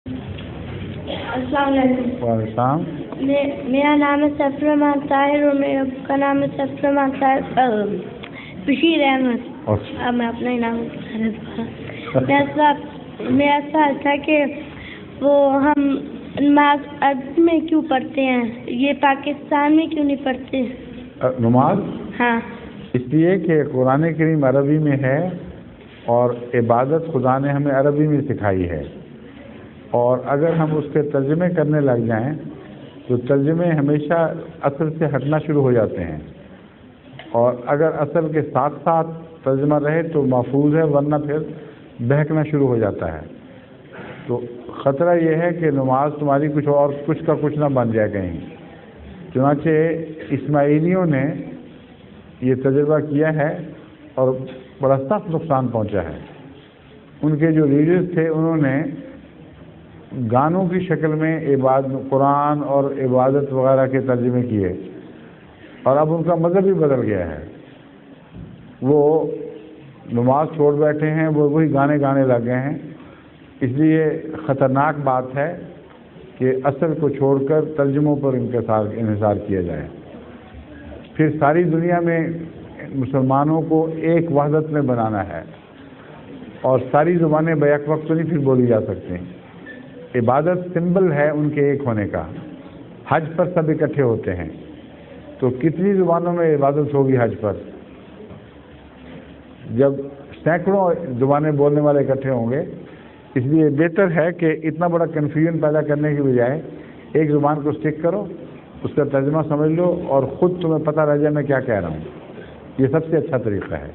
السلام علیکم. وعلیکم. میرا نام ہے سفر رحمان طاہر اور میرے ابو کا نام ہے سفر رحمان طاہر بشیر احمد. اب میں اپنا ہی نام میرا سوال تھا کہ وہ ہم نماز عربی میں کیوں پڑھتے ہیں, یہ پاکستان میں کیوں نہیں پڑھتے نماز؟ ہاں, اس لیے کہ قرآن کریم عربی میں ہے اور عبادت خدا نے ہمیں عربی میں سکھائی ہے, اور اگر ہم اس کے ترجمے کرنے لگ جائیں تو ترجمے ہمیشہ اصل سے ہٹنا شروع ہو جاتے ہیں, اور اگر اصل کے ساتھ ساتھ ترجمہ رہے تو محفوظ ہے, ورنہ پھر بہکنا شروع ہو جاتا ہے. تو خطرہ یہ ہے کہ نماز تمہاری کچھ اور کچھ کا کچھ نہ بن جائے کہیں. چنانچہ اسماعیلیوں نے یہ تجربہ کیا ہے اور بڑا سخت نقصان پہنچا ہے. ان کے جو لیڈرز تھے انہوں نے گانوں کی شکل میں قرآن اور عبادت وغیرہ کے ترجمے کیے, اور اب ان کا مذہب بھی بدل گیا ہے. وہ نماز چھوڑ بیٹھے ہیں, وہ وہی گانے گانے لگ گئے ہیں. اس لیے خطرناک بات ہے کہ اصل کو چھوڑ کر ترجموں پر انحصار کیا جائے. پھر ساری دنیا میں مسلمانوں کو ایک وحدت میں بنانا ہے, اور ساری زبانیں بیک وقت تو نہیں پھر بولی جا سکتی. عبادت سمبل ہے ان کے ایک ہونے کا. حج پر سب اکٹھے ہوتے ہیں, تو کتنی زبانوں میں عبادت ہوگی حج پر؟ جب سینکڑوں زبانیں بولنے والے اکٹھے ہوں گے. اس لیے بہتر ہے کہ اتنا بڑا کنفیوژن پیدا کرنے کی بجائے ایک زبان کو اسٹک کرو, اس کا ترجمہ سمجھ لو, اور خود تمہیں پتہ رہ جائے میں کیا کہہ رہا ہوں. یہ سب سے اچھا طریقہ ہے.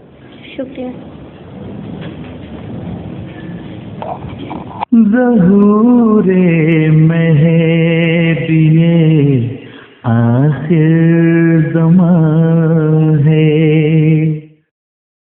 شکریہ. ظہور مہدی آخر